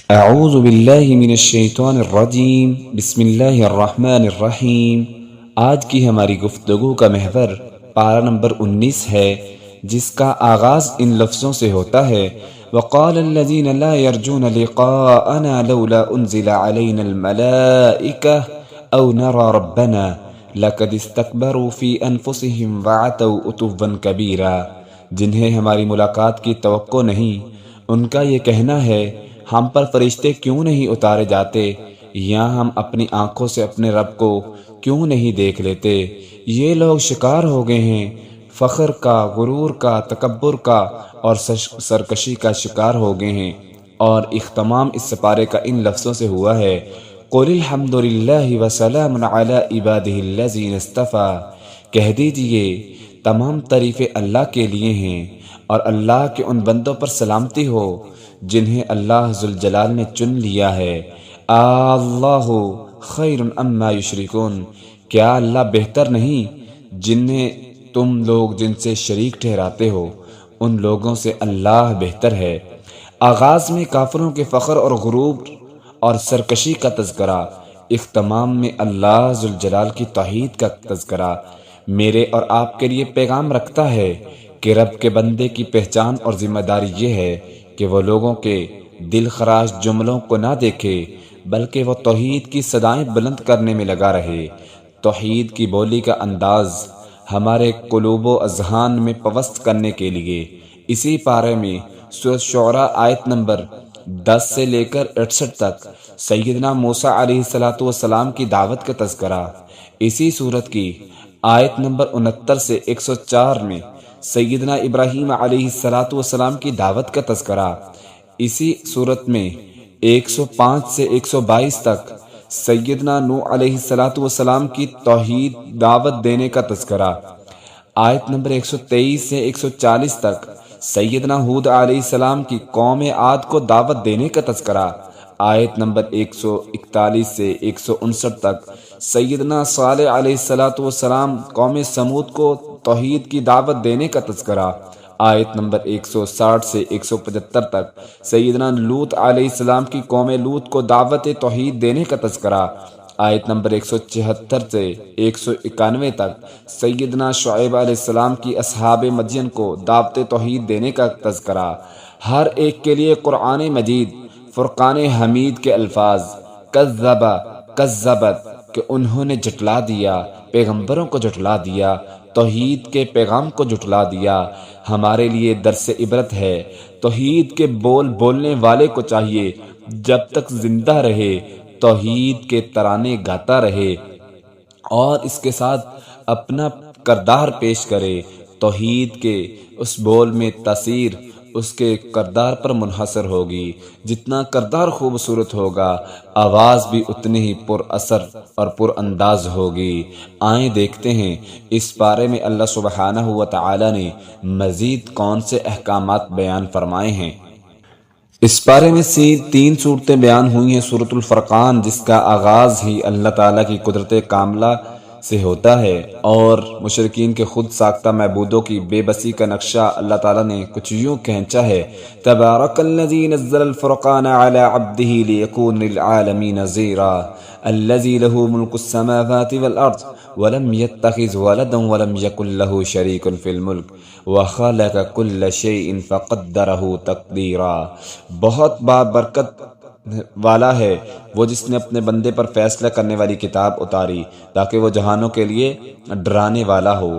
اعوذ باللہ من الشیطان الرجیم بسم اللہ الرحمن الرحیم۔ آج کی ہماری گفتگو کا محور پارہ نمبر 19 ہے، جس کا آغاز ان لفظوں سے ہوتا ہے: وقال الذین لا یرجون لقاءنا لولا انزل علینا الملائکہ او نرى ربنا لقد استکبروا فی انفسهم وعتوا عتوا کبیرا۔ جنہیں ہماری ملاقات کی توقع نہیں، ان کا یہ کہنا ہے: ہم پر فرشتے کیوں نہیں اتارے جاتے، یا ہم اپنی آنکھوں سے اپنے رب کو کیوں نہیں دیکھ لیتے۔ یہ لوگ شکار ہو گئے ہیں، فخر کا، غرور کا، تکبر کا اور سرکشی کا شکار ہو گئے ہیں۔ اور اختتام اس سپارے کا ان لفظوں سے ہوا ہے: قُلِ الْحَمْدُ لِلَّهِ وَسَلَامٌ عَلَىٰ عِبَادِهِ الَّذِينَ اصْطَفَىٰ۔ کہہ دیجئے تمام تعریفیں اللہ کے لیے ہیں، اور اللہ کے ان بندوں پر سلامتی ہو جنہیں اللہ ذوالجلال نے چن لیا ہے۔ اللہ خیر اما یشرکون۔ کیا اللہ بہتر نہیں جنہیں تم لوگ جن سے شریک ٹھہراتے ہو، ان لوگوں سے اللہ بہتر ہے۔ آغاز میں کافروں کے فخر اور غرور اور سرکشی کا تذکرہ، اختتام میں اللہ ذوالجلال کی توحید کا تذکرہ میرے اور آپ کے لیے پیغام رکھتا ہے کہ رب کے بندے کی پہچان اور ذمہ داری یہ ہے کہ وہ لوگوں کے دل خراش جملوں کو نہ دیکھے، بلکہ وہ توحید کی صدائیں بلند کرنے میں لگا رہے۔ توحید کی بولی کا انداز ہمارے قلوب و اذہان میں پوست کرنے کے لیے اسی پارے میں سورۃ شعراء آیت نمبر 10 سے لے کر 68 تک سیدنا موسیٰ علیہ السلام کی دعوت کا تذکرہ، اسی سورت کی آیت نمبر 69 سے 104 میں سیدنا ابراہیم علیہ السلام کی دعوت کا تذکرہ، اسی صورت میں 105 سے 122 تک سیدنا نوح علیہ السلام کی توحید دعوت دینے کا تذکرہ، آیت نمبر 123 سے 140 تک سیدنا ہود علیہ السلام کی قوم عاد کو دعوت دینے کا تذکرہ، آیت نمبر 141 سے 159 تک سیدنا صالح علیہ السلام قوم سمود کو توحید کی دعوت دینے کا تذکرہ، آیت نمبر 160 سے 175 تک سیدنا لوط علیہ السلام کی قوم لوط کو دعوت توحید دینے کا تذکرہ، آیت نمبر 174 سے 191 تک سیدنا شعیب علیہ السلام کی اصحاب مدین کو دعوت توحید دینے کا تذکرہ۔ ہر ایک کے لیے قرآن مجید فرقان حمید کے الفاظ کذب، کذبت، کہ انہوں نے جھٹلا دیا، پیغمبروں کو جھٹلا دیا، توحید کے پیغام کو جھٹلا دیا، ہمارے لیے درس عبرت ہے۔ توحید کے بول بولنے والے کو چاہیے جب تک زندہ رہے توحید کے ترانے گاتا رہے اور اس کے ساتھ اپنا کردار پیش کرے۔ توحید کے اس بول میں تاثیر اس کے کردار پر منحصر ہوگی۔ جتنا کردار خوبصورت ہوگا، آواز بھی اتنی ہی پر اثر اور پر انداز ہوگی۔ آئیں دیکھتے ہیں اس بارے میں اللہ سبحانہ و تعالی نے مزید کون سے احکامات بیان فرمائے ہیں۔ اس بارے میں 3 صورتیں بیان ہوئی ہیں۔ سورۃ الفرقان، جس کا آغاز ہی اللہ تعالیٰ کی قدرت کاملہ سے ہوتا ہے اور مشرکین کے خود ساختہ معبودوں کی بے بسی کا نقشہ اللہ تعالیٰ نے کچھ یوں کھینچا ہے: تبارک الذی نزل الفرقان علی عبدہ لیکون للعالمین نذیرا الذی لہ ملک السماوات والارض ولم يتخذ ولدا ولم يكن له شریک فی الملک وخلق کل شیء فقدرہ تقدیرا۔ بہت بابرکت والا ہے وہ جس نے اپنے بندے پر فیصلہ کرنے والی کتاب اتاری تاکہ وہ جہانوں کے لیے ڈرانے والا ہو۔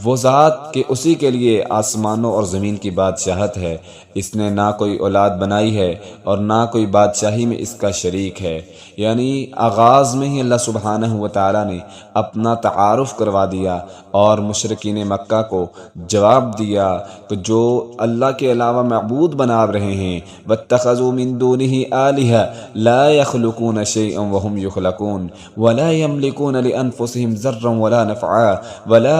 وہ ذات کہ اسی کے لیے آسمانوں اور زمین کی بادشاہت ہے، اس نے نہ کوئی اولاد بنائی ہے اور نہ کوئی بادشاہی میں اس کا شریک ہے۔ یعنی آغاز میں ہی اللہ سبحانہ و تعالیٰ نے اپنا تعارف کروا دیا اور مشرکین مکہ کو جواب دیا کہ جو اللہ کے علاوہ معبود بنا رہے ہیں، واتخذوا من دونه آلهة لا يخلقون شيئا وهم يخلقون ولا يملكون لأنفسهم ضرا ولا نفعا ولا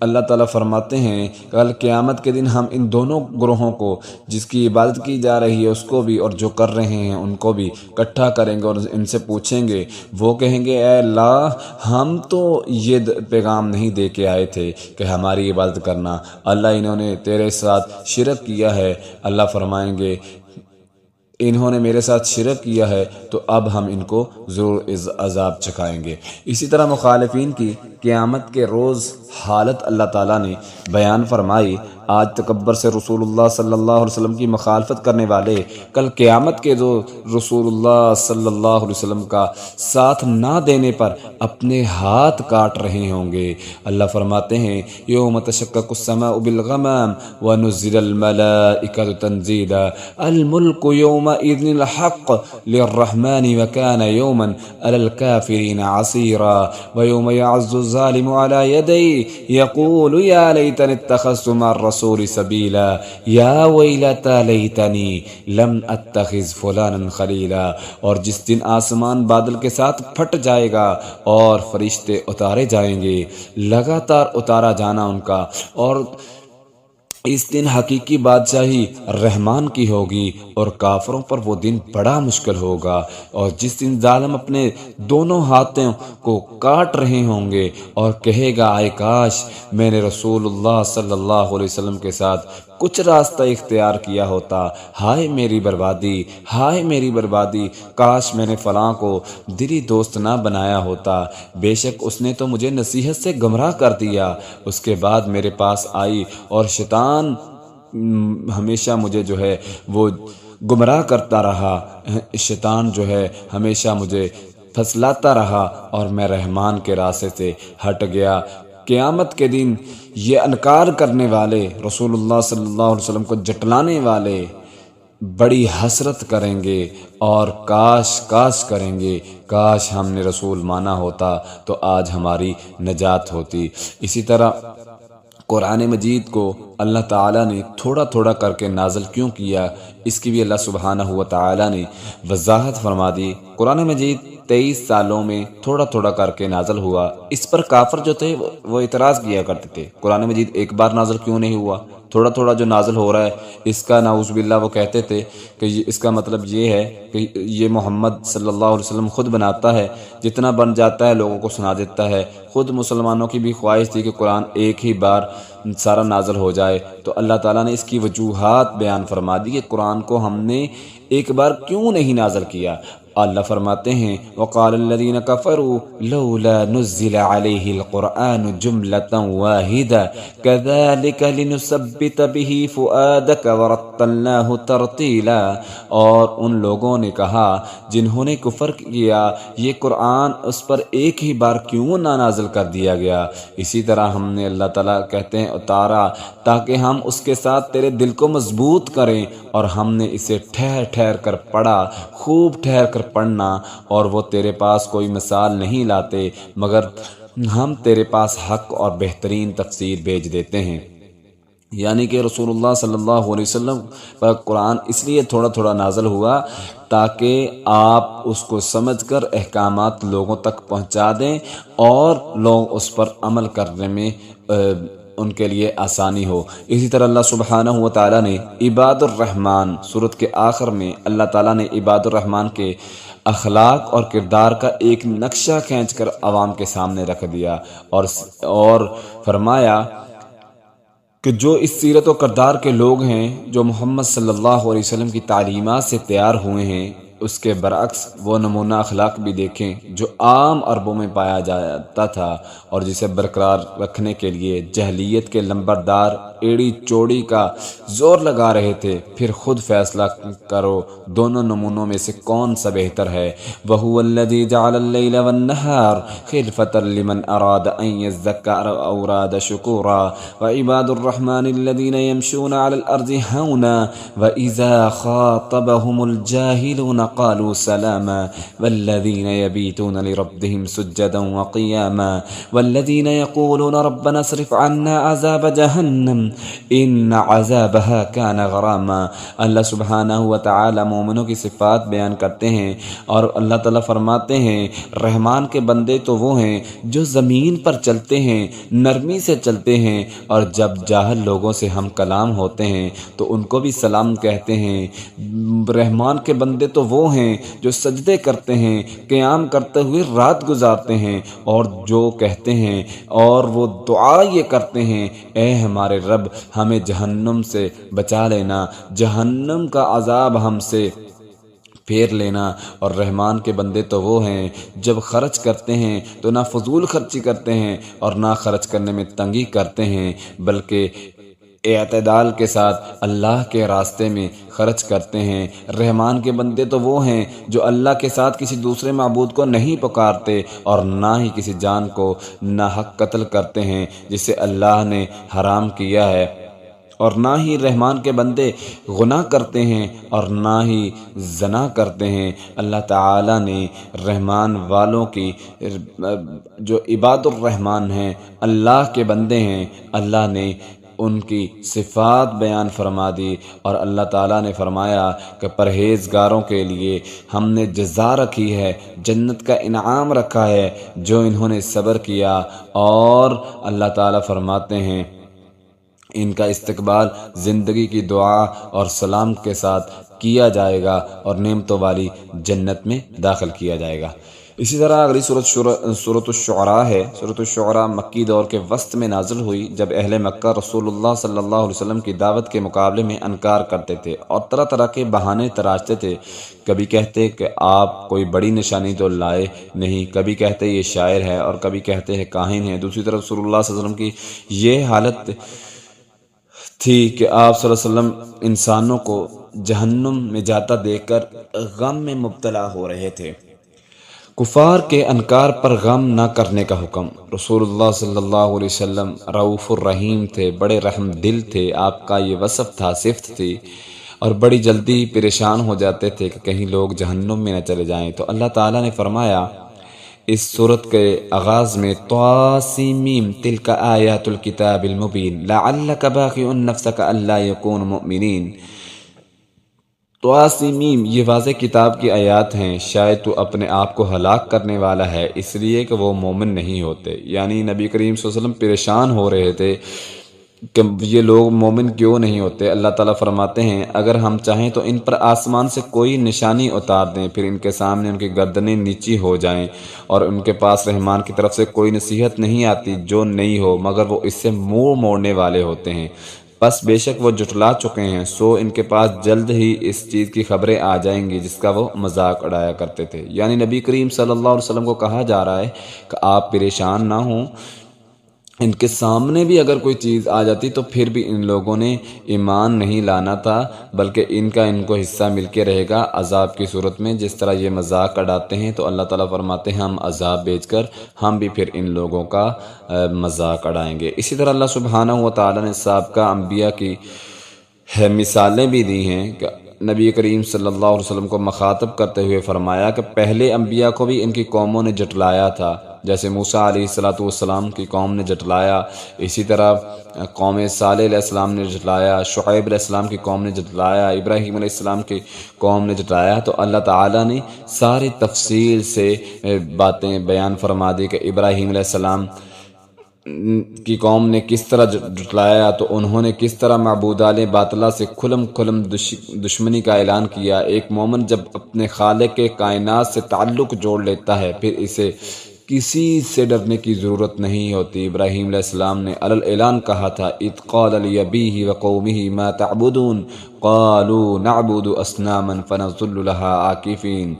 اللہ تعالیٰ فرماتے ہیں کل قیامت کے دن ہم ان دونوں گروہوں کو، جس کی عبادت کی جا رہی ہے اس کو بھی اور جو کر رہے ہیں ان کو بھی اکٹھا کریں گے اور ان سے پوچھیں گے۔ وہ کہیں گے اے اللہ ہم تو یہ پیغام نہیں دے کے آئے تھے کہ ہماری عبادت کرنا، اللہ انہوں نے تیرے ساتھ شرک کیا ہے۔ اللہ فرمائیں گے انہوں نے میرے ساتھ شرک کیا ہے تو اب ہم ان کو ضرور عذاب چکھائیں گے۔ اسی طرح مخالفین کی قیامت کے روز حالت اللہ تعالیٰ نے بیان فرمائی۔ آج تکبر سے رسول اللہ صلی اللہ علیہ وسلم کی مخالفت کرنے والے کل قیامت کے جو رسول اللہ صلی اللہ علیہ وسلم کا ساتھ نہ دینے پر اپنے ہاتھ کاٹ رہے ہوں گے۔ اللہ فرماتے ہیں یوم تشقق السماء بالغمام ونزل الملائکۃ تنزیلا الملک یومئذ الحق للرحمن وکان یوما علی الکافرین عسیرا ویوم یعز الظالم علی یدیہ یقول یا لیتنی اتخذت مع الرسول سبیلا یا ویلتا لیتنی لم اتخذ فلانا خلیلا۔ اور جس دن آسمان بادل کے ساتھ پھٹ جائے گا اور فرشتے اتارے جائیں گے، لگاتار اتارا جانا ان کا، اور اس دن حقیقی بادشاہی رحمان کی ہوگی اور کافروں پر وہ دن بڑا مشکل ہوگا۔ اور جس دن ظالم اپنے دونوں ہاتھوں کو کاٹ رہے ہوں گے اور کہے گا اے کاش میں نے رسول اللہ صلی اللہ علیہ وسلم کے ساتھ کچھ راستہ اختیار کیا ہوتا، ہائے میری بربادی، ہائے میری بربادی، کاش میں نے فلاں کو دلی دوست نہ بنایا ہوتا، بے شک اس نے تو مجھے نصیحت سے گمراہ کر دیا، اس کے بعد میرے پاس آئی اور شیطان ہمیشہ مجھے جو ہے وہ گمراہ کرتا رہا، شیطان جو ہے ہمیشہ مجھے پھسلاتا رہا اور میں رحمان کے راستے سے ہٹ گیا۔ قیامت کے دن یہ انکار کرنے والے، رسول اللہ صلی اللہ علیہ وسلم کو جٹلانے والے بڑی حسرت کریں گے اور کاش کریں گے، کاش ہم نے رسول مانا ہوتا تو آج ہماری نجات ہوتی۔ اسی طرح قرآن مجید کو اللہ تعالیٰ نے تھوڑا تھوڑا کر کے نازل کیوں کیا، اس کی بھی اللہ سبحانہ و تعالیٰ نے وضاحت فرما دی۔ قرآن مجید 23 سالوں میں تھوڑا تھوڑا کر کے نازل ہوا۔ اس پر کافر جو تھے وہ اعتراض کیا کرتے تھے قرآن مجید ایک بار نازل کیوں نہیں ہوا، تھوڑا تھوڑا جو نازل ہو رہا ہے اس کا نعوذ باللہ وہ کہتے تھے کہ اس کا مطلب یہ ہے کہ یہ محمد صلی اللہ علیہ وسلم خود بناتا ہے، جتنا بن جاتا ہے لوگوں کو سنا دیتا ہے۔ خود مسلمانوں کی بھی خواہش تھی کہ قرآن ایک ہی بار سارا نازل ہو جائے، تو اللہ تعالیٰ نے اس کی وجوہات بیان فرما دی کہ قرآن کو ہم نے ایک بار کیوں نہیں نازل کیا۔ اللہ فرماتے ہیں وقال الذين كفروا لولا نزل عليه القرآن جملة واحدة كذلك لنثبت به فؤادك ورتلناه ترتیلا۔ اور ان لوگوں نے کہا جنہوں نے کفر کیا یہ قرآن اس پر ایک ہی بار کیوں نہ نازل کر دیا گیا، اسی طرح ہم نے اللہ تعالیٰ کہتے ہیں اتارا تاکہ ہم اس کے ساتھ تیرے دل کو مضبوط کریں، اور ہم نے اسے ٹھہر ٹھہر کر پڑھا، خوب ٹھہر کر پڑھنا، اور وہ تیرے پاس کوئی مثال نہیں لاتے مگر ہم تیرے پاس حق اور بہترین تفسیر بھیج دیتے ہیں۔ یعنی کہ رسول اللہ صلی اللہ علیہ وسلم پر قرآن اس لیے تھوڑا تھوڑا نازل ہوا تاکہ آپ اس کو سمجھ کر احکامات لوگوں تک پہنچا دیں اور لوگ اس پر عمل کرنے میں ان کے لیے آسانی ہو۔ اسی طرح اللہ سبحانہ و تعالیٰ نے عباد الرحمن سورت کے آخر میں اللہ تعالیٰ نے عباد الرحمن کے اخلاق اور کردار کا ایک نقشہ کھینچ کر عوام کے سامنے رکھ دیا اور فرمایا کہ جو اس سیرت و کردار کے لوگ ہیں جو محمد صلی اللہ علیہ وسلم کی تعلیمات سے تیار ہوئے ہیں، اس کے برعکس وہ نمونہ اخلاق بھی دیکھیں جو عام عربوں میں پایا جاتا تھا اور جسے برقرار رکھنے کے لیے جہلیت کے لمبردار ایڑی چوڑی کا زور لگا رہے تھے۔ پھر خود فیصلہ کرو دونوں نمونوں میں سے کون سا بہتر ہے۔ وَهُوَ الَّذِي جَعَلَ اللَّيْلَ وَالنَّهَارَ خِلْفَةً لِمَنْ أَرَادَ أَنْ يَذَّكَّرَ أَوْ أَرَادَ شُكُورًا وَعِبَادُ الرَّحْمَنِ الَّذِينَ يَمْشُونَ عَلَى الْأَرْضِ هَوْنًا وَإِذَا خَاطَبَهُمُ الْجَاهِلُونَ قالوا سلاما والذين يبيتون لربهم سجدا وقياما والذين يقولون ربنا اصرف عنا عذاب جهنم ان عذابها كان غراما۔ اللہ سبحانہ و تعالی مومنوں کی صفات بیان کرتے ہیں اور اللہ تعالیٰ فرماتے ہیں رحمان کے بندے تو وہ ہیں جو زمین پر چلتے ہیں، نرمی سے چلتے ہیں، اور جب جاہل لوگوں سے ہم کلام ہوتے ہیں تو ان کو بھی سلام کہتے ہیں۔ رحمان کے بندے تو وہ ہیں جو سجدے کرتے ہیں، قیام کرتے ہوئے رات گزارتے ہیں، اور جو کہتے ہیں اور وہ دعا یہ کرتے ہیں اے ہمارے رب ہمیں جہنم سے بچا لینا، جہنم کا عذاب ہم سے پھیر لینا۔ اور رحمان کے بندے تو وہ ہیں جب خرچ کرتے ہیں تو نہ فضول خرچی کرتے ہیں اور نہ خرچ کرنے میں تنگی کرتے ہیں، بلکہ اعتدال کے ساتھ اللہ کے راستے میں خرچ کرتے ہیں۔ رحمان کے بندے تو وہ ہیں جو اللہ کے ساتھ کسی دوسرے معبود کو نہیں پکارتے اور نہ ہی کسی جان کو ناحق قتل کرتے ہیں جسے اللہ نے حرام کیا ہے، اور نہ ہی رحمان کے بندے گناہ کرتے ہیں اور نہ ہی زنا کرتے ہیں۔ اللہ تعالیٰ نے رحمان والوں کی جو عباد الرحمان ہیں، اللہ کے بندے ہیں، اللہ نے ان کی صفات بیان فرما دی، اور اللہ تعالیٰ نے فرمایا کہ پرہیزگاروں کے لیے ہم نے جزا رکھی ہے، جنت کا انعام رکھا ہے جو انہوں نے صبر کیا۔ اور اللہ تعالیٰ فرماتے ہیں ان کا استقبال زندگی کی دعا اور سلام کے ساتھ کیا جائے گا اور نعمتوں والی جنت میں داخل کیا جائے گا۔ اسی طرح اگلی سورۃ الشعراء ہے۔ سورۃ الشعراء مکی دور کے وسط میں نازل ہوئی جب اہل مکہ رسول اللہ صلی اللہ علیہ وسلم کی دعوت کے مقابلے میں انکار کرتے تھے اور طرح طرح کے بہانے تراشتے تھے۔ کبھی کہتے کہ آپ کوئی بڑی نشانی تو لائے نہیں، کبھی کہتے یہ شاعر ہے، اور کبھی کہتے ہیں کاہن ہے۔ دوسری طرف رسول اللہ صلی اللہ علیہ وسلم کی یہ حالت تھی کہ آپ صلی اللہ علیہ وسلم انسانوں کو جہنم میں جاتا دیکھ کر غم میں مبتلا ہو رہے تھے۔ کفار کے انکار پر غم نہ کرنے کا حکم۔ رسول اللہ صلی اللہ علیہ وسلم رؤوف الرحیم تھے، بڑے رحم دل تھے، آپ کا یہ وصف تھا، صفت تھی، اور بڑی جلدی پریشان ہو جاتے تھے کہ کہیں لوگ جہنم میں نہ چلے جائیں۔ تو اللہ تعالیٰ نے فرمایا اس صورت کے آغاز میں طاسیم تلک آیات الکتاب المبین لعلک باخع نفسک الا یکونوا مؤمنین۔ طاسیم یہ واضح کتاب کی آیات ہیں، شاید تو اپنے آپ کو ہلاک کرنے والا ہے اس لیے کہ وہ مومن نہیں ہوتے، یعنی نبی کریم صلی اللہ علیہ وسلم پریشان ہو رہے تھے کہ یہ لوگ مومن کیوں نہیں ہوتے۔ اللہ تعالیٰ فرماتے ہیں اگر ہم چاہیں تو ان پر آسمان سے کوئی نشانی اتار دیں، پھر ان کے سامنے ان کی گردنیں نیچی ہو جائیں اور ان کے پاس رحمان کی طرف سے کوئی نصیحت نہیں آتی جو نہیں ہو مگر وہ اس سے منہ موڑنے والے ہوتے ہیں، بس بے شک وہ جھٹلا چکے ہیں، سو ان کے پاس جلد ہی اس چیز کی خبریں آ جائیں گی جس کا وہ مذاق اڑایا کرتے تھے۔ یعنی نبی کریم صلی اللہ علیہ وسلم کو کہا جا رہا ہے کہ آپ پریشان نہ ہوں، ان کے سامنے بھی اگر کوئی چیز آ جاتی تو پھر بھی ان لوگوں نے ایمان نہیں لانا تھا، بلکہ ان کو حصہ مل کے رہے گا عذاب کی صورت میں۔ جس طرح یہ مذاق اڑاتے ہیں تو اللہ تعالیٰ فرماتے ہیں ہم عذاب بیچ کر ہم بھی پھر ان لوگوں کا مذاق اڑائیں گے۔ اسی طرح اللہ سبحانہ و تعالیٰ نے سابقہ انبیاء کی مثالیں بھی دی ہیں کہ نبی کریم صلی اللہ علیہ وسلم کو مخاطب کرتے ہوئے فرمایا کہ پہلے انبیاء کو بھی ان کی قوموں نے جھٹلایا تھا، جیسے موسیٰ علیہ السلام کی قوم نے جھٹلایا، اسی طرح قوم صالح علیہ السلام نے جھٹلایا، شعیب علیہ السلام کی قوم نے جھٹلایا، ابراہیم علیہ السلام کی قوم نے جھٹلایا۔ تو اللہ تعالیٰ نے ساری تفصیل سے باتیں بیان فرما دی کہ ابراہیم علیہ السلام کی قوم نے کس طرح جھٹلایا، تو انہوں نے کس طرح معبودان باطلہ سے کھلم دشمنی کا اعلان کیا۔ ایک مومن جب اپنے خالق کے کائنات سے تعلق جوڑ لیتا ہے پھر اسے کسی سے ڈرنے کی ضرورت نہیں ہوتی۔ ابراہیم علیہ السلام نے اعلان کہا تھا اذ قال لأبیہ وقومہ ما تعبدون قالوا نعبد اصناما فنظل لها عاکفین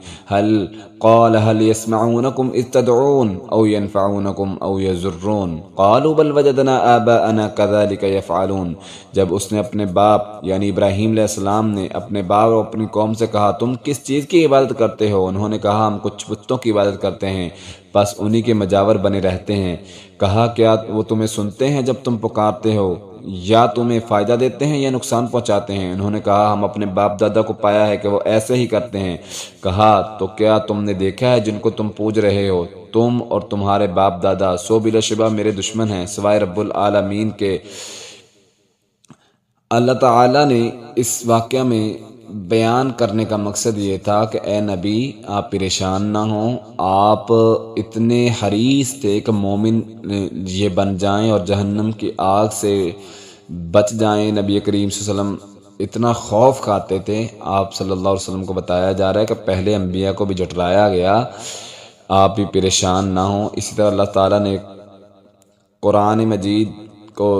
قال هل يسمعونكم اذ تدعون او ينفعونكم او يضرون قالوا بل وجدنا آباءنا كذلك يفعلون۔ جب اس نے اپنے باپ یعنی ابراہیم علیہ السلام نے اپنے باپ اور اپنی قوم سے کہا تم کس چیز کی عبادت کرتے ہو، انہوں نے کہا ہم کچھ بتوں کی عبادت کرتے ہیں، بس انہی کے مجاور بنے رہتے ہیں۔ کہا کیا وہ تمہیں سنتے ہیں جب تم پکارتے ہو؟ یا تمہیں فائدہ دیتے ہیں یا نقصان پہنچاتے ہیں؟ انہوں نے کہا ہم اپنے باپ دادا کو پایا ہے کہ وہ ایسے ہی کرتے ہیں۔ کہا تو کیا تم نے دیکھا ہے جن کو تم پوج رہے ہو؟ تم اور تمہارے باپ دادا سو بلا شبہ میرے دشمن ہیں سوائے رب العالمین کے۔ اللہ تعالیٰ نے اس واقعہ میں بیان کرنے کا مقصد یہ تھا کہ اے نبی آپ پریشان نہ ہوں، آپ اتنے حریص تھے کہ مومن یہ بن جائیں اور جہنم کی آگ سے بچ جائیں۔ نبی کریم صلی اللہ علیہ وسلم اتنا خوف کھاتے تھے۔ آپ صلی اللہ علیہ وسلم کو بتایا جا رہا ہے کہ پہلے انبیاء کو بھی جھٹلایا گیا، آپ بھی پریشان نہ ہوں۔ اسی طرح اللہ تعالیٰ نے قرآن مجید کو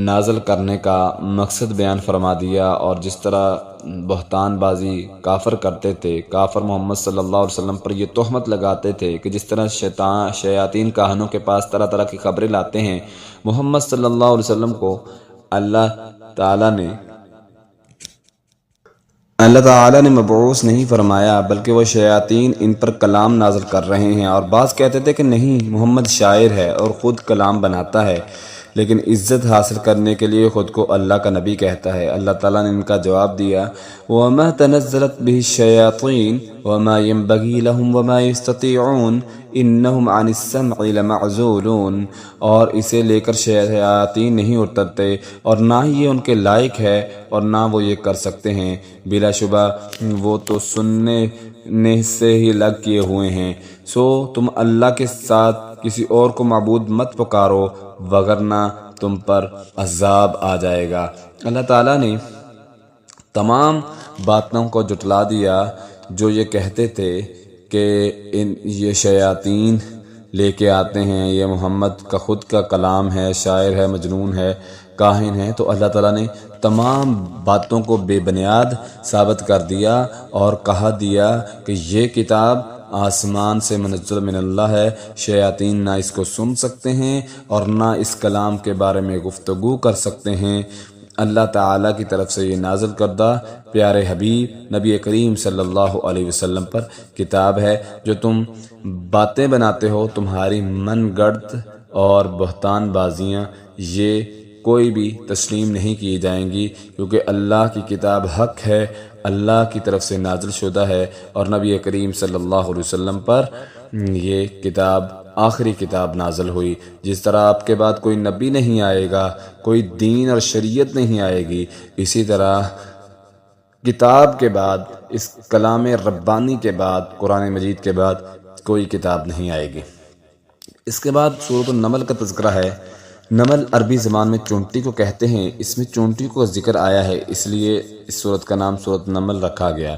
نازل کرنے کا مقصد بیان فرما دیا، اور جس طرح بہتان بازی کافر کرتے تھے، کافر محمد صلی اللہ علیہ وسلم پر یہ تہمت لگاتے تھے کہ جس طرح شیاطین کاہنوں کے پاس طرح طرح کی خبریں لاتے ہیں، محمد صلی اللہ علیہ وسلم کو اللہ تعالیٰ نے مبعوث نہیں فرمایا، بلکہ وہ شیاطین ان پر کلام نازل کر رہے ہیں۔ اور بعض کہتے تھے کہ نہیں، محمد شاعر ہے اور خود کلام بناتا ہے، لیکن عزت حاصل کرنے کے لیے خود کو اللہ کا نبی کہتا ہے۔ اللہ تعالیٰ نے ان کا جواب دیا وَمَا تَنَزَّلَتْ بِهِ الشَّيَاطِينُ وَمَا يَنبَغِي لَهُمْ وَمَا يَسْتَطِيعُونَ إِنَّهُمْ عَنِ السَّمْعِ لَمَعْزُولُونَ، اور اسے لے کر شیاطین نہیں اترتے اور نہ ہی یہ ان کے لائق ہے اور نہ وہ یہ کر سکتے ہیں، بلا شبہ وہ تو سننے سے ہی لگ کیے ہوئے ہیں۔ سو تم اللہ کے ساتھ کسی اور کو معبود مت پکارو وگرنہ تم پر عذاب آ جائے گا۔ اللہ تعالیٰ نے تمام باتوں کو جھٹلا دیا جو یہ کہتے تھے کہ یہ شیاطین لے کے آتے ہیں، یہ محمد کا خود کا کلام ہے، شاعر ہے، مجنون ہے، کاہن ہے۔ تو اللہ تعالیٰ نے تمام باتوں کو بے بنیاد ثابت کر دیا اور کہا دیا کہ یہ کتاب آسمان سے منزل من اللہ ہے، شیاطین نہ اس کو سن سکتے ہیں اور نہ اس کلام کے بارے میں گفتگو کر سکتے ہیں۔ اللہ تعالیٰ کی طرف سے یہ نازل کردہ پیارے حبیب نبی کریم صلی اللہ علیہ وسلم پر کتاب ہے، جو تم باتیں بناتے ہو، تمہاری من گڑت اور بہتان بازیاں یہ کوئی بھی تسلیم نہیں کی جائیں گی، کیونکہ اللہ کی کتاب حق ہے، اللہ کی طرف سے نازل شدہ ہے، اور نبی کریم صلی اللہ علیہ وسلم پر یہ کتاب آخری کتاب نازل ہوئی۔ جس طرح آپ کے بعد کوئی نبی نہیں آئے گا، کوئی دین اور شریعت نہیں آئے گی، اسی طرح کتاب کے بعد، اس کلام ربانی کے بعد، قرآن مجید کے بعد کوئی کتاب نہیں آئے گی۔ اس کے بعد سورۃ النمل کا تذکرہ ہے۔ نمل عربی زبان میں چونٹی کو کہتے ہیں، اس میں چونٹی کو ذکر آیا ہے، اس لیے اس سورت کا نام سورۃ نمل رکھا گیا۔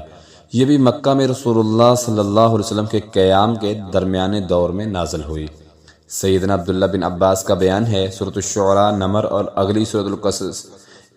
یہ بھی مکہ میں رسول اللہ صلی اللہ علیہ وسلم کے قیام کے درمیانے دور میں نازل ہوئی۔ سیدنا عبداللہ بن عباس کا بیان ہے سورۃ الشعراء، نمر اور اگلی سورۃ القصص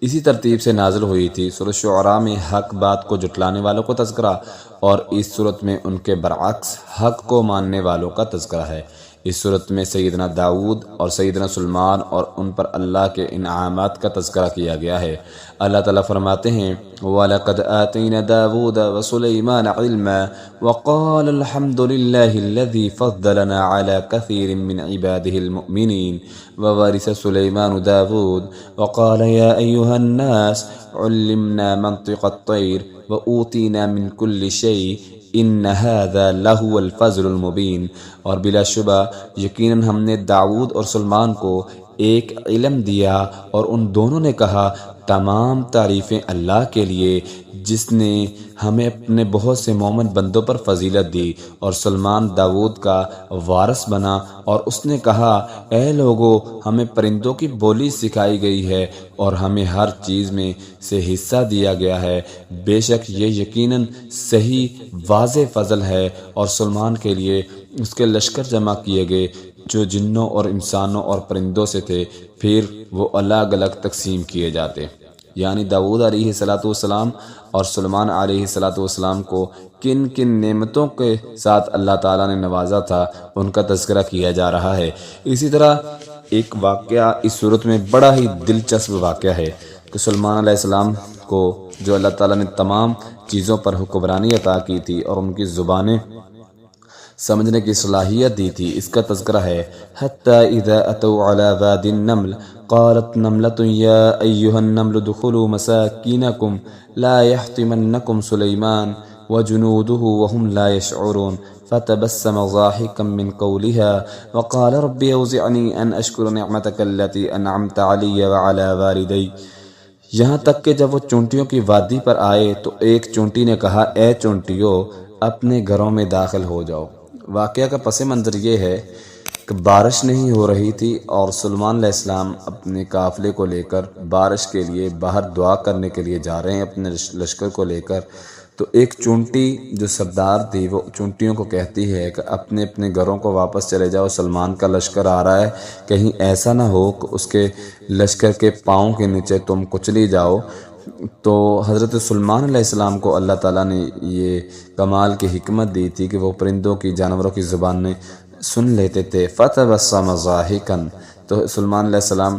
اسی ترتیب سے نازل ہوئی تھی۔ سورۃ الشعراء میں حق بات کو جھٹلانے والوں کو تذکرہ، اور اس سورت میں ان کے برعکس حق کو ماننے والوں کا تذکرہ ہے۔ اس صورت میں سیدنا داؤد اور سیدنا سلیمان اور ان پر اللہ کے انعامات کا تذکرہ کیا گیا ہے۔ اللہ تعالیٰ فرماتے ہیں وَلَقَدْ آتَيْنَا دَاوُودَ وَسُلَيْمَانَ عِلْمًا وَقَالَ الْحَمْدُ لِلَّهِ الَّذِي فَضَّلَنَا عَلَى كَثِيرٍ مِّنْ عِبَادِهِ الْمُؤْمِنِينَ وَوَرِثَ سُلَيْمَانُ دَاوُودَ وَقَالَ يَا أَيُّهَا النَّاسُ عُلِّمْنَا مَنطِقَ الطَّيْرِ وَأُوتِينَا مِنْ كُلِّ شَيْءٍ ان هذا لهو الفضل المبین، اور بلا شبہ یقیناً ہم نے داؤد اور سلیمان کو ایک علم دیا، اور ان دونوں نے کہا تمام تعریفیں اللہ کے لیے جس نے ہمیں اپنے بہت سے مومن بندوں پر فضیلت دی۔ اور سلیمان داؤد کا وارث بنا، اور اس نے کہا اے لوگو، ہمیں پرندوں کی بولی سکھائی گئی ہے اور ہمیں ہر چیز میں سے حصہ دیا گیا ہے، بے شک یہ یقیناً صحیح واضح فضل ہے۔ اور سلیمان کے لیے اس کے لشکر جمع کیے گئے جو جنوں اور انسانوں اور پرندوں سے تھے، پھر وہ الگ الگ تقسیم کیے جاتے۔ یعنی داؤد علیہ السلام اور سلیمان علیہ السلام کو کن کن نعمتوں کے ساتھ اللہ تعالیٰ نے نوازا تھا، ان کا تذکرہ کیا جا رہا ہے۔ اسی طرح ایک واقعہ اس صورت میں بڑا ہی دلچسپ واقعہ ہے کہ سلیمان علیہ السلام کو جو اللہ تعالیٰ نے تمام چیزوں پر حکمرانی عطا کی تھی اور ان کی زبانیں سمجھنے کی صلاحیت دی تھی، اس کا تذکرہ ہے۔ حتی اذا اتوا علی واد النمل قالت نملة یا ایہا النمل ادخلوا مساکینکم لا یحطمنکم سلیمان وجنوده وهم لا يشعرون فتبسم ضاحكا من قولها وقال رب اوزعني ان اشكر نعمتك التي انعمت علي وعلى والدي۔ یہاں تک کہ جب وہ چونٹیوں کی وادی پر آئے تو ایک چونٹی نے کہا، اے چونٹیوں اپنے گھروں میں داخل ہو جاؤ۔ واقعہ کا پس منظر یہ ہے کہ بارش نہیں ہو رہی تھی اور سلیمان علیہ السلام اپنے قافلے کو لے کر بارش کے لیے باہر دعا کرنے کے لیے جا رہے ہیں اپنے لشکر کو لے کر۔ تو ایک چونٹی جو سردار تھی وہ چونٹیوں کو کہتی ہے کہ اپنے اپنے گھروں کو واپس چلے جاؤ، سلیمان کا لشکر آ رہا ہے، کہیں ایسا نہ ہو کہ اس کے لشکر کے پاؤں کے نیچے تم کچلی جاؤ۔ تو حضرت سلیمان علیہ السلام کو اللہ تعالیٰ نے یہ کمال کی حکمت دی تھی کہ وہ پرندوں کی، جانوروں کی زبان میں سن لیتے تھے۔ فتبسم ضاحکا، تو سلیمان علیہ السلام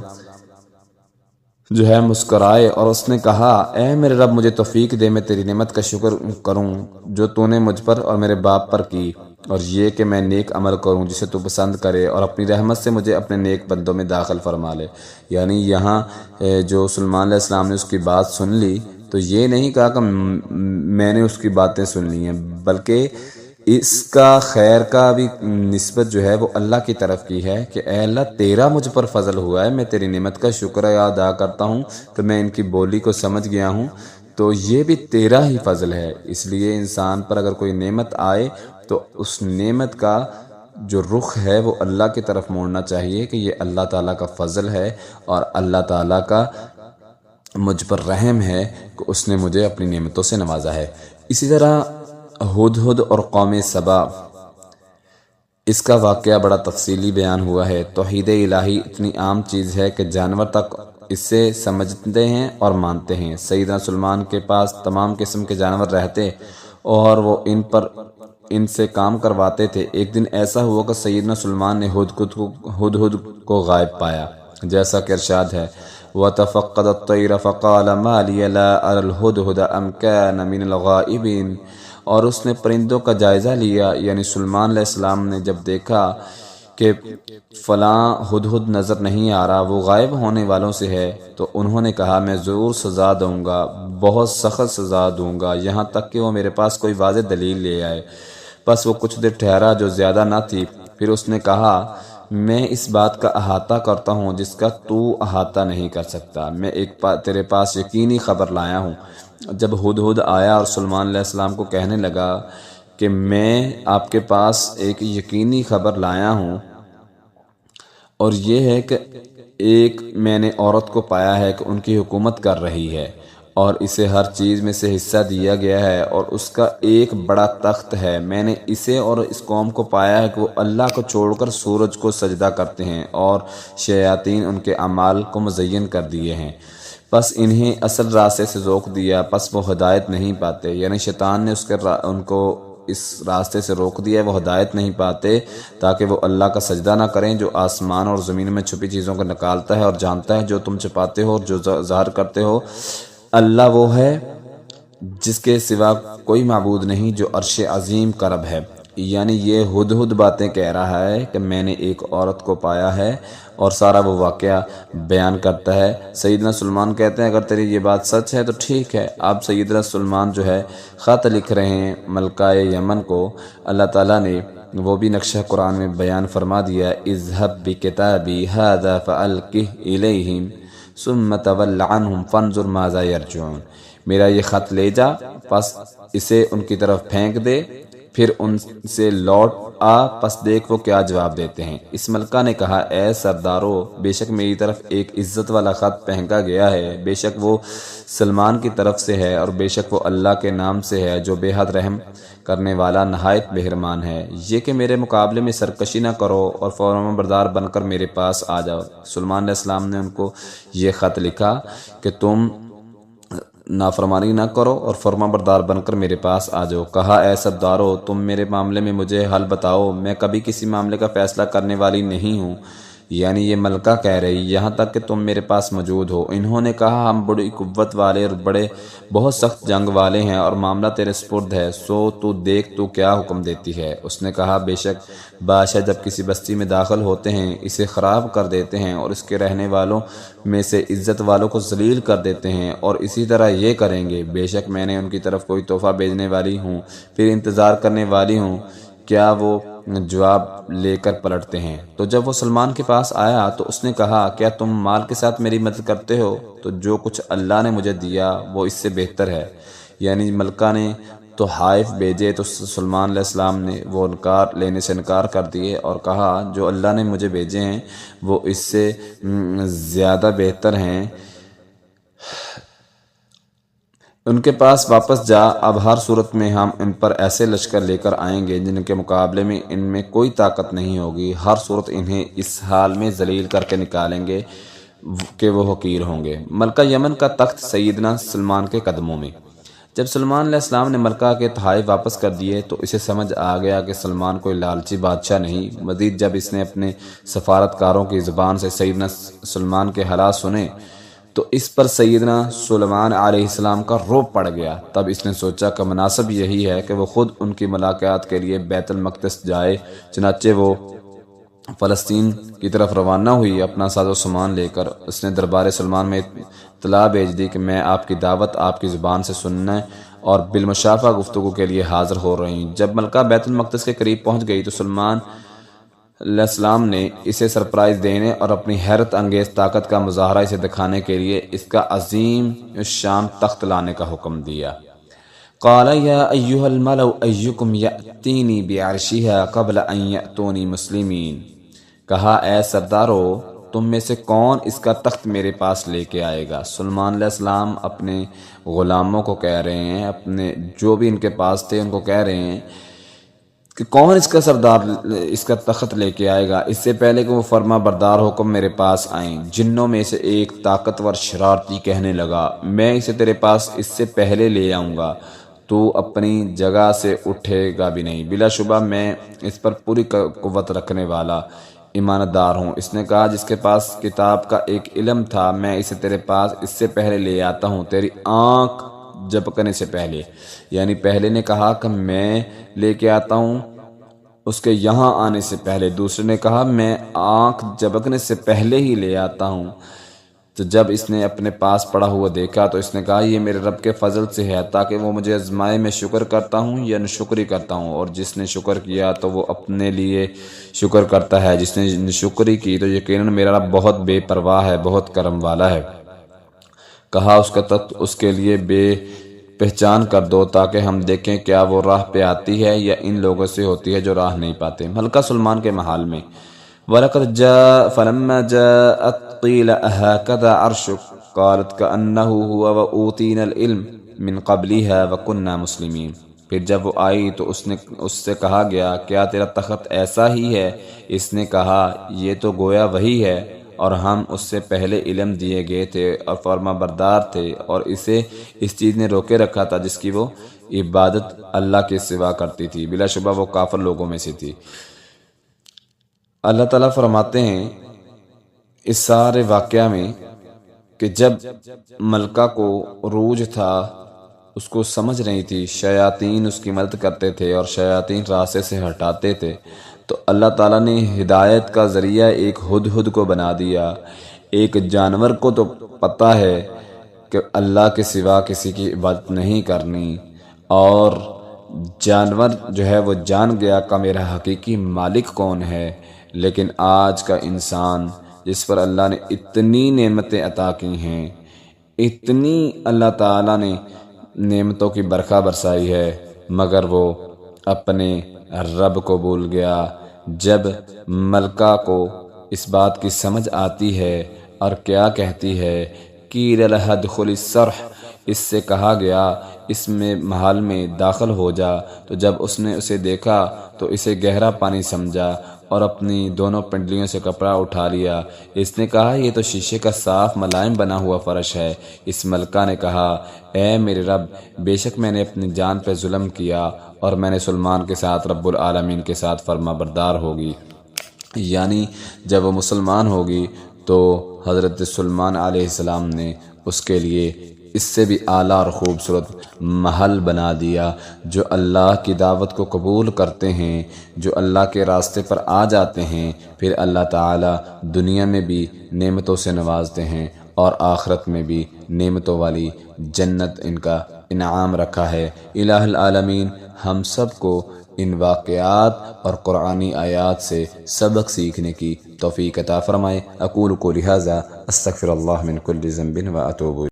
جو ہے مسکرائے اور اس نے کہا، اے میرے رب مجھے توفیق دے، میں تیری نعمت کا شکر کروں جو تو نے مجھ پر اور میرے باپ پر کی، اور یہ کہ میں نیک عمل کروں جسے تو پسند کرے، اور اپنی رحمت سے مجھے اپنے نیک بندوں میں داخل فرما لے۔ یعنی یہاں جو سلیمان علیہ السلام نے اس کی بات سن لی تو یہ نہیں کہا کہ میں نے اس کی باتیں سن لی ہیں، بلکہ اس کا خیر کا بھی نسبت جو ہے وہ اللہ کی طرف کی ہے کہ اے اللہ تیرا مجھ پر فضل ہوا ہے، میں تیری نعمت کا شکر ادا کرتا ہوں کہ میں ان کی بولی کو سمجھ گیا ہوں، تو یہ بھی تیرا ہی فضل ہے۔ اس لیے انسان پر اگر کوئی نعمت آئے تو اس نعمت کا جو رخ ہے وہ اللہ کی طرف موڑنا چاہیے کہ یہ اللہ تعالیٰ کا فضل ہے اور اللہ تعالیٰ کا مجھ پر رحم ہے کہ اس نے مجھے اپنی نعمتوں سے نوازا ہے۔ اسی طرح ہدہد اور قوم سبا، اس کا واقعہ بڑا تفصیلی بیان ہوا ہے۔ توحید الہی اتنی عام چیز ہے کہ جانور تک اسے سمجھتے ہیں اور مانتے ہیں۔ سیدنا سلیمان کے پاس تمام قسم کے جانور رہتے اور وہ ان سے کام کرواتے تھے۔ ایک دن ایسا ہوا کہ سیدنا سلیمان نے ہدہد کو غائب پایا، جیسا کہ ارشاد ہے، وَتَفَقَّدَ الطَّيْرَ فَقَالَ مَا لِيَ لَا أَرَى الْهُدْهُدَ أَمْ كَانَ مِنَ الْغَائِبِينَ۔ اور اس نے پرندوں کا جائزہ لیا، یعنی سلیمان علیہ السلام نے جب دیکھا کہ فلاں ہدہد نظر نہیں آ رہا، وہ غائب ہونے والوں سے ہے، تو انہوں نے کہا میں ضرور سزا دوں گا، بہت سخت سزا دوں گا، یہاں تک کہ وہ میرے پاس کوئی واضح دلیل لے آئے۔ بس وہ کچھ دیر ٹھہرا جو زیادہ نہ تھی، پھر اس نے کہا میں اس بات کا احاطہ کرتا ہوں جس کا تو احاطہ نہیں کر سکتا، میں تیرے پاس یقینی خبر لایا ہوں۔ جب ہدہد آیا اور سلیمان علیہ السلام کو کہنے لگا کہ میں آپ کے پاس ایک یقینی خبر لایا ہوں، اور یہ ہے کہ ایک میں نے عورت کو پایا ہے کہ ان کی حکومت کر رہی ہے اور اسے ہر چیز میں سے حصہ دیا گیا ہے اور اس کا ایک بڑا تخت ہے، میں نے اسے اور اس قوم کو پایا ہے کہ وہ اللہ کو چھوڑ کر سورج کو سجدہ کرتے ہیں اور شیاطین ان کے اعمال کو مزین کر دیے ہیں، پس انہیں اصل راستے سے روک دیا، پس وہ ہدایت نہیں پاتے۔ یعنی شیطان نے ان کو اس راستے سے روک دیا، وہ ہدایت نہیں پاتے تاکہ وہ اللہ کا سجدہ نہ کریں جو آسمان اور زمین میں چھپی چیزوں کو نکالتا ہے اور جانتا ہے، جو تم چھپاتے ہو اور جو ظاہر کرتے ہو۔ اللہ وہ ہے جس کے سوا کوئی معبود نہیں، جو عرش عظیم کا رب ہے۔ یعنی یہ ہدہد باتیں کہہ رہا ہے کہ میں نے ایک عورت کو پایا ہے اور سارا وہ واقعہ بیان کرتا ہے۔ سیدنا سلیمان کہتے ہیں اگر تیری یہ بات سچ ہے تو ٹھیک ہے۔ اب سیدنا سلیمان جو ہے خط لکھ رہے ہیں ملکہ یمن کو، اللہ تعالیٰ نے وہ بھی نقشہ قرآن میں بیان فرما دیا، اذهب بکتابی هذا فألقه الیہم ثم تول عنہم فانظر ماذا یرجعون۔ میرا یہ خط لے جا، پس اسے ان کی طرف پھینک دے، پھر ان سے لوٹ آ، پس دیکھ وہ کیا جواب دیتے ہیں۔ اس ملکہ نے کہا اے سردارو، بے شک میری طرف ایک عزت والا خط پھینکا گیا ہے، بے شک وہ سلیمان کی طرف سے ہے اور بے شک وہ اللہ کے نام سے ہے جو بے حد رحم کرنے والا نہایت مہربان ہے۔ یہ کہ میرے مقابلے میں سرکشی نہ کرو اور فرمان بردار بن کر میرے پاس آ جاؤ۔ سلیمان علیہ السلام نے ان کو یہ خط لکھا کہ تم نافرمانی نہ کرو اور فرما بردار بن کر میرے پاس آ جاؤ۔ کہا اے سردارو، تم میرے معاملے میں مجھے حل بتاؤ، میں کبھی کسی معاملے کا فیصلہ کرنے والی نہیں ہوں، یعنی یہ ملکہ کہہ رہی یہاں تک کہ تم میرے پاس موجود ہو۔ انہوں نے کہا ہم بڑی قوت والے اور بہت سخت جنگ والے ہیں اور معاملہ تیرے سپرد ہے، سو تو دیکھ تو کیا حکم دیتی ہے۔ اس نے کہا بے شک بادشاہ جب کسی بستی میں داخل ہوتے ہیں اسے خراب کر دیتے ہیں اور اس کے رہنے والوں میں سے عزت والوں کو ذلیل کر دیتے ہیں، اور اسی طرح یہ کریں گے۔ بے شک میں نے ان کی طرف کوئی تحفہ بھیجنے والی ہوں، پھر انتظار کرنے والی ہوں کیا وہ جواب لے کر پلٹتے ہیں۔ تو جب وہ سلمان کے پاس آیا تو اس نے کہا کیا تم مال کے ساتھ میری مدد کرتے ہو؟ تو جو کچھ اللہ نے مجھے دیا وہ اس سے بہتر ہے۔ یعنی ملکہ نے تو حائف بھیجے تو سلمان علیہ السلام نے وہ لینے سے انکار کر دیے اور کہا جو اللہ نے مجھے بھیجے ہیں وہ اس سے زیادہ بہتر ہیں، ان کے پاس واپس جا۔ اب ہر صورت میں ہم ان پر ایسے لشکر لے کر آئیں گے جن کے مقابلے میں ان میں کوئی طاقت نہیں ہوگی، ہر صورت انہیں اس حال میں ذلیل کر کے نکالیں گے کہ وہ حقیر ہوں گے۔ ملکہ یمن کا تخت سیدنا سلمان کے قدموں میں۔ جب سلمان علیہ السلام نے ملکہ کے تحائف واپس کر دیے تو اسے سمجھ آ گیا کہ سلمان کوئی لالچی بادشاہ نہیں۔ مزید جب اس نے اپنے سفارتکاروں کی زبان سے سیدنا سلمان کے حالات سنے تو اس پر سیدنا سلیمان علیہ السلام کا رعب پڑ گیا۔ تب اس نے سوچا کہ مناسب یہی ہے کہ وہ خود ان کی ملاقات کے لیے بیت المقدس جائے۔ چنانچہ وہ فلسطین کی طرف روانہ ہوئی اپنا ساز و سامان لے کر۔ اس نے دربار سلمان میں اطلاع بھیج دی کہ میں آپ کی دعوت آپ کی زبان سے سننے اور بالمشافہ گفتگو کے لیے حاضر ہو رہی ہوں۔ جب ملکہ بیت المقدس کے قریب پہنچ گئی تو سلمان علیہ السلام نے اسے سرپرائز دینے اور اپنی حیرت انگیز طاقت کا مظاہرہ اسے دکھانے کے لیے اس کا عظیم الشان تخت لانے کا حکم دیا۔ قال یا ایھا الملأ ایکم یأتینی بعرشها قبل ان یأتونی مسلمین، کہا اے سردارو تم میں سے کون اس کا تخت میرے پاس لے کے آئے گا؟ سلمان علیہ السلام اپنے غلاموں کو کہہ رہے ہیں، اپنے جو بھی ان کے پاس تھے ان کو کہہ رہے ہیں کہ کون اس کا سردار اس کا تخت لے کے آئے گا اس سے پہلے کہ وہ فرما بردار حکم میرے پاس آئیں۔ جنوں میں سے ایک طاقتور شرارتی کہنے لگا میں اسے تیرے پاس اس سے پہلے لے آؤں گا، تو اپنی جگہ سے اٹھے گا بھی نہیں، بلا شبہ میں اس پر پوری قوت رکھنے والا ایماندار ہوں۔ اس نے کہا جس کے پاس کتاب کا ایک علم تھا میں اسے تیرے پاس اس سے پہلے لے آتا ہوں، تیری آنکھ جھپکنے سے پہلے۔ یعنی پہلے نے کہا کہ میں لے کے آتا ہوں اس کے یہاں آنے سے پہلے، دوسرے نے کہا میں آنکھ جھپکنے سے پہلے ہی لے آتا ہوں۔ تو جب اس نے اپنے پاس پڑا ہوا دیکھا تو اس نے کہا یہ میرے رب کے فضل سے ہے تاکہ وہ مجھے آزمائے میں شکر کرتا ہوں یا ناشکری کرتا ہوں، اور جس نے شکر کیا تو وہ اپنے لیے شکر کرتا ہے، جس نے ناشکری کی تو یقیناً میرا رب بہت بے پرواہ ہے، بہت کرم والا ہے۔ کہا اس کا تخت اس کے لیے بے پہچان کر دو تاکہ ہم دیکھیں کیا وہ راہ پہ آتی ہے یا ان لوگوں سے ہوتی ہے جو راہ نہیں پاتے۔ ملکہ سلمان کے محال میں وَلَقَدْ جَاءَ فَلَمَّا جَاءَتْ قِيلَ أَهَكَذَا عَرْشُكَ قَالَتْ كَأَنَّهُ هُوَ وَأُوتِينَا الْعِلْمَ مِنْ قَبْلِهَا وَكُنَّا مُسْلِمِينَ۔ پھر جب وہ آئی تو اس سے کہا گیا کیا تیرا تخت ایسا ہی ہے؟ اس نے کہا یہ تو گویا وہی ہے اور ہم اس سے پہلے علم دیے گئے تھے اور فرما بردار تھے، اور اسے اس چیز نے روکے رکھا تھا جس کی وہ عبادت اللہ کے سوا کرتی تھی، بلا شبہ وہ کافر لوگوں میں سے تھی۔ اللہ تعالیٰ فرماتے ہیں اس سارے واقعہ میں کہ جب ملکہ کو عروج تھا اس کو سمجھ رہی تھی، شیاطین اس کی مدد کرتے تھے اور شیاطین راستے سے ہٹاتے تھے، تو اللہ تعالیٰ نے ہدایت کا ذریعہ ایک ہدہد کو بنا دیا۔ ایک جانور کو تو پتہ ہے کہ اللہ کے سوا کسی کی عبادت نہیں کرنی، اور جانور جو ہے وہ جان گیا کہ میرا حقیقی مالک کون ہے، لیکن آج کا انسان جس پر اللہ نے اتنی نعمتیں عطا کی ہیں، اتنی اللہ تعالیٰ نے نعمتوں کی برکھا برسائی ہے، مگر وہ اپنے رب کو بھول گیا۔ جب ملکہ کو اس بات کی سمجھ آتی ہے اور کیا کہتی ہے قیل لها ادخلی الصرح، اس سے کہا گیا اس میں محل میں داخل ہو جا، تو جب اس نے اسے دیکھا تو اسے گہرا پانی سمجھا اور اپنی دونوں پنڈلیوں سے کپڑا اٹھا لیا۔ اس نے کہا یہ تو شیشے کا صاف ملائم بنا ہوا فرش ہے۔ اس ملکہ نے کہا اے میرے رب، بے شک میں نے اپنی جان پہ ظلم کیا اور میں نے سلمان کے ساتھ رب العالمین کے ساتھ فرما بردار ہوگی۔ یعنی جب وہ مسلمان ہوگی تو حضرت سلیمان علیہ السلام نے اس کے لیے اس سے بھی اعلیٰ اور خوبصورت محل بنا دیا۔ جو اللہ کی دعوت کو قبول کرتے ہیں، جو اللہ کے راستے پر آ جاتے ہیں، پھر اللہ تعالیٰ دنیا میں بھی نعمتوں سے نوازتے ہیں اور آخرت میں بھی نعمتوں والی جنت ان کا انعام رکھا ہے۔ الہ العالمین ہم سب کو ان واقعات اور قرآنی آیات سے سبق سیکھنے کی توفیق عطا فرمائے۔ اقول قولی ھذا استغفر اللہ من کل ذنب و اتوب